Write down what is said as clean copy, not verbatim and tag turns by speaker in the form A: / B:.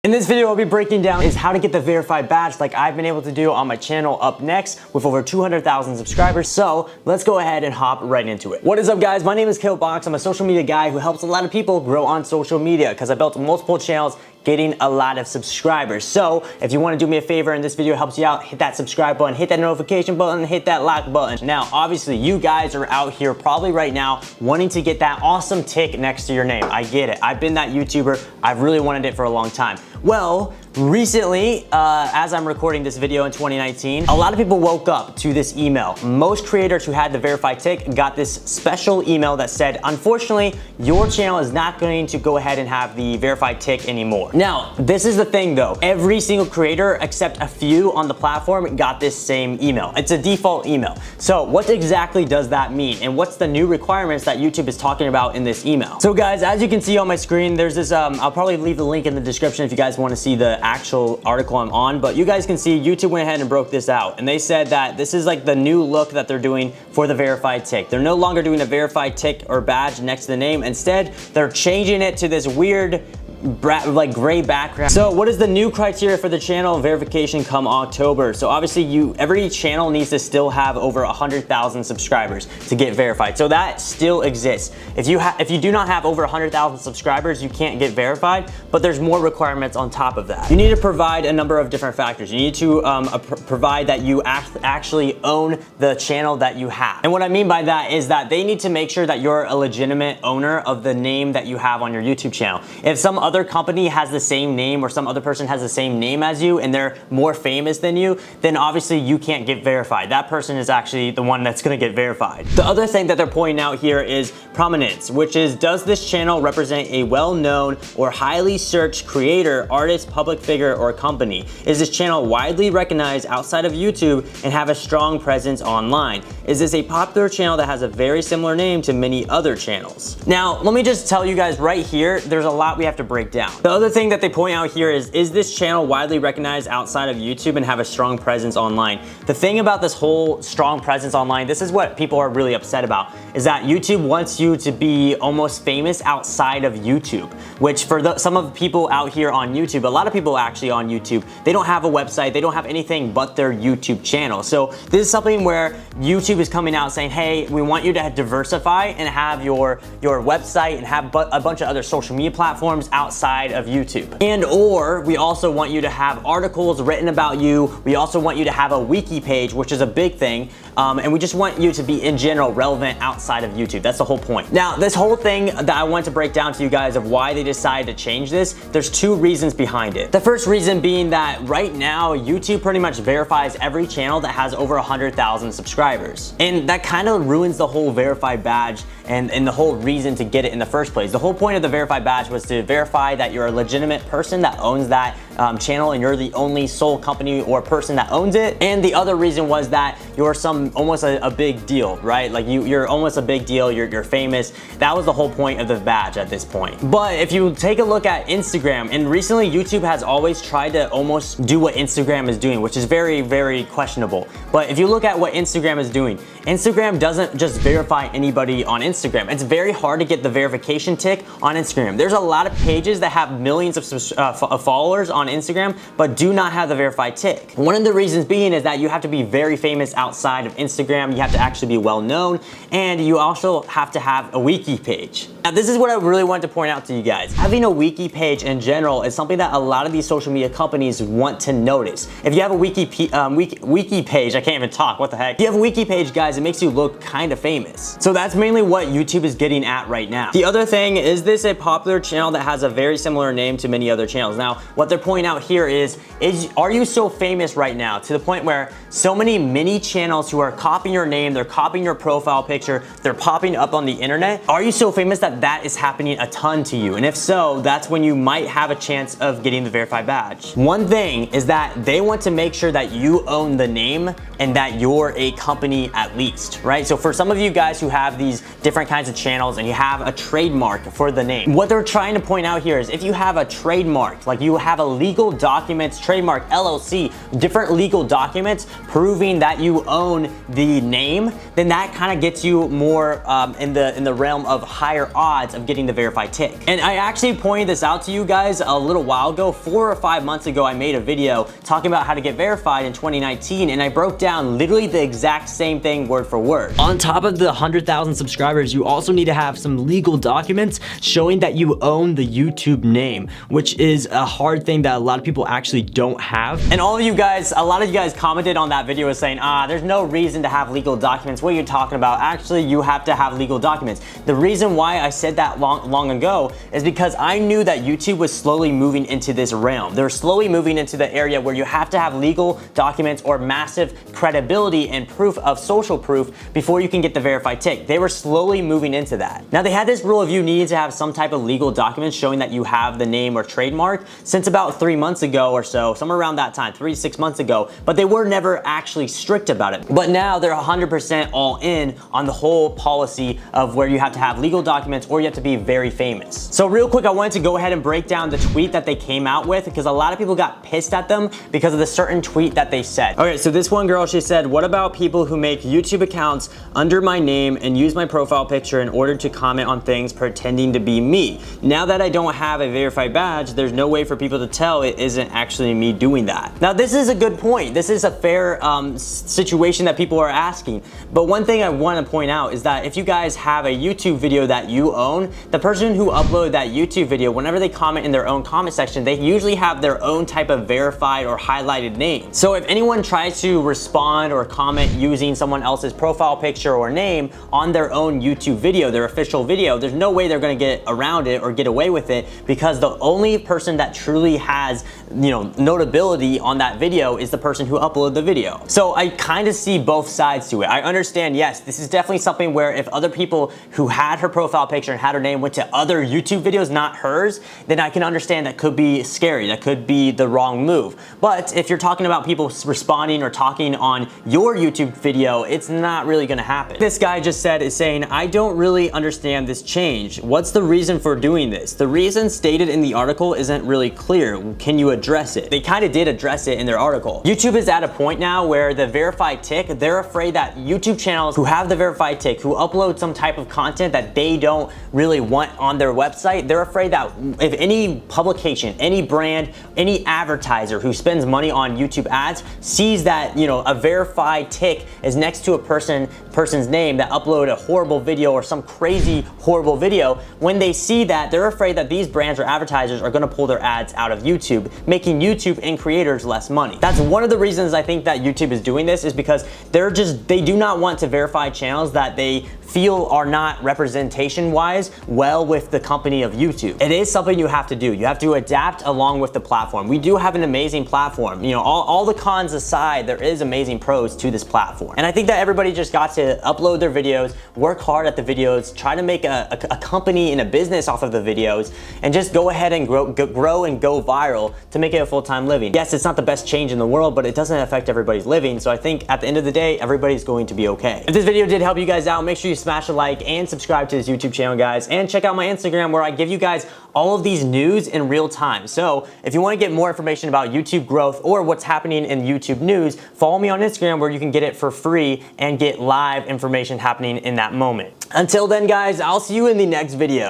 A: In this video, I'll be breaking down is how to get the verified badge like I've been able to do on my channel up next with over 200,000 subscribers. So let's go ahead and hop right into it. What is up, guys? My name is Boxx. I'm a social media guy who helps a lot of people grow on social media because I built multiple channels getting a lot of subscribers. So if you want to do me a favor and this video helps you out, hit that subscribe button, hit that notification button, hit that like button. Now, obviously you guys are out here probably right now wanting to get that awesome tick next to your name. I get it. I've been that YouTuber. I've really wanted it for a long time. Well, recently, as I'm recording this video in 2019, a lot of people woke up to this email. Most creators who had the verified tick got this special email that said, unfortunately, your channel is not going to go ahead and have the verified tick anymore. Now, this is the thing though. Every single creator except a few on the platform got this same email. It's a default email. So what exactly does that mean? And what's the new requirements that YouTube is talking about in this email? So guys, as you can see on my screen, there's this, I'll probably leave the link in the description if you guys want to see the actual article I'm on, but you guys can see YouTube went ahead and broke this out, and they said that this is like the new look that they're doing for the verified tick. They're no longer doing a verified tick or badge next to the name. Instead, they're changing it to this weird like gray background. So what is the new criteria for the channel verification come October? So obviously every channel needs to still have over 100,000 subscribers to get verified. So that still exists. If you do not have over 100,000 subscribers, you can't get verified, but there's more requirements on top of that. You need to provide a number of different factors. You need to provide that you actually own the channel that you have. And what I mean by that is that they need to make sure that you're a legitimate owner of the name that you have on your YouTube channel. If some other company has the same name or some other person has the same name as you and they're more famous than you, then obviously you can't get verified. That person is actually the one that's gonna get verified. The other thing that they're pointing out here is prominence, which is, does this channel represent a well-known or highly searched creator, artist, public figure, or company? Is this channel widely recognized outside of YouTube and have a strong presence online? Is this a popular channel that has a very similar name to many other channels? Now, let me just tell you guys right here, there's a lot we have to break down. The other thing that they point out here is this channel widely recognized outside of YouTube and have a strong presence online? The thing about this whole strong presence online, this is what people are really upset about, is that YouTube wants you to be almost famous outside of YouTube, which for some of the people out here on YouTube, a lot of people actually on YouTube, they don't have a website, they don't have anything but their YouTube channel. So this is something where YouTube is coming out saying, hey, we want you to diversify and have your website and have a bunch of other social media platforms outside of YouTube. And or we also want you to have articles written about you. We also want you to have a wiki page, which is a big thing. And we just want you to be in general relevant outside of YouTube. That's the whole point. Now, this whole thing that I want to break down to you guys of why they decided to change this, there's two reasons behind it. The first reason being that right now, YouTube pretty much verifies every channel that has over 100,000 subscribers. And that kind of ruins the whole verified badge and the whole reason to get it in the first place. The whole point of the verified badge was to verify that you're a legitimate person that owns that channel and you're the only sole company or person that owns it. And the other reason was that you're almost a big deal, right? Like you're almost a big deal, you're famous. That was the whole point of the badge at this point. But if you take a look at Instagram, and recently YouTube has always tried to almost do what Instagram is doing, which is very, very questionable. But if you look at what Instagram is doing, Instagram doesn't just verify anybody on Instagram. It's very hard to get the verification tick on Instagram. There's a lot of pages that have millions of followers on Instagram, but do not have the verified tick. One of the reasons being is that you have to be very famous outside of Instagram. You have to actually be well known, and you also have to have a wiki page. Now, this is what I really wanted to point out to you guys. Having a wiki page in general is something that a lot of these social media companies want to notice. If you have a wiki page, I can't even talk, what the heck? If you have a wiki page, guys, it makes you look kind of famous. So that's mainly what YouTube is getting at right now. The other thing, is this a popular channel that has a very similar name to many other channels? Now, what they're pointing out here is are you so famous right now to the point where so many mini channels who are copying your name, they're copying your profile picture, they're popping up on the internet? Are you so famous that is happening a ton to you? And if so, that's when you might have a chance of getting the verified badge. One thing is that they want to make sure that you own the name and that you're a company at least, right? So for some of you guys who have these different kinds of channels and you have a trademark for the name, what they're trying to point out here is if you have a trademark, like you have a legal documents, trademark, LLC, different legal documents proving that you own the name, then that kind of gets you more in the realm of higher odds of getting the verified tick. And I actually pointed this out to you guys a little while ago. 4 or 5 months ago, I made a video talking about how to get verified in 2019, and I broke down literally the exact same thing word for word. On top of the 100,000 subscribers, you also need to have some legal documents showing that you own the YouTube name, which is a hard thing that a lot of people actually don't have. And all of you guys, a lot of you guys commented on that video saying, there's no reason to have legal documents. What are you talking about? Actually, you have to have legal documents. The reason why I said that long ago is because I knew that YouTube was slowly moving into this realm. They're slowly moving into the area where you have to have legal documents or massive credibility and proof of social proof before you can get the verified tick. They were slowly moving into that. Now, they had this rule of you needed to have some type of legal documents showing that you have the name or trademark since about 3 months ago or so, somewhere around that time, 3 to 6 months ago, but they were never actually strict about it. But now they're 100% all in on the whole policy of where you have to have legal documents or you have to be very famous. So real quick, I wanted to go ahead and break down the tweet that they came out with because a lot of people got pissed at them because of the certain tweet that they said. Okay, so this one girl, she said, "What about people who make YouTube accounts under my name and use my profile picture in order to comment on things pretending to be me? Now that I don't have a verified badge, there's no way for people to tell it isn't actually me doing that." Now, this is a good point. This is a fair situation that people are asking. But one thing I want to point out is that if you guys have a YouTube video that you own, the person who uploaded that YouTube video, whenever they comment in their own comment section, they usually have their own type of verified or highlighted name. So if anyone tries to respond or comment using someone else's profile picture or name on their own YouTube video, their official video, there's no way they're going to get around it or get away with it because the only person that truly has, notability on that video is the person who uploaded the video. So I kind of see both sides to it. I understand, yes, this is definitely something where if other people who had her profile picture and had her name went to other YouTube videos, not hers, then I can understand that could be scary. That could be the wrong move. But if you're talking about people responding or talking on your YouTube video, it's not really gonna happen. This guy just said, is saying, "I don't really understand this change. What's the reason for doing this? The reason stated in the article isn't really clear. Can you address it?" They kind of did address it in their article. YouTube is at a point now where the verified tick, they're afraid that YouTube channels who have the verified tick, who upload some type of content that they don't really want on their website, they're afraid that if any publication, any brand, any advertiser who spends money on YouTube ads sees that, a verified tick is next to a person's name that uploaded a horrible video or some crazy horrible video, when they see that, they're afraid that these brands or advertisers are gonna pull their ads out of YouTube, making YouTube and creators less money. That's one of the reasons I think that YouTube is doing this, is because they do not want to verify channels that they feel are not representation-wise well with the company of YouTube. It is something you have to do. You have to adapt along with the platform. We do have an amazing platform. All the cons aside, there is amazing pros to this platform. And I think that everybody just got to upload their videos, work hard at the videos, try to make a company and a business off of the videos, and just go ahead and grow and go viral to make it a full-time living. Yes, it's not the best change in the world, but it doesn't affect everybody's living. So I think at the end of the day, everybody's going to be okay. If this video did help you guys out, make sure you smash a like and subscribe to this YouTube channel, guys, and check out my Instagram where I give you guys all of these news in real time. So if you want to get more information about YouTube growth or what's happening in YouTube news, follow me on Instagram where you can get it for free and get live information happening in that moment. Until then, guys, I'll see you in the next video.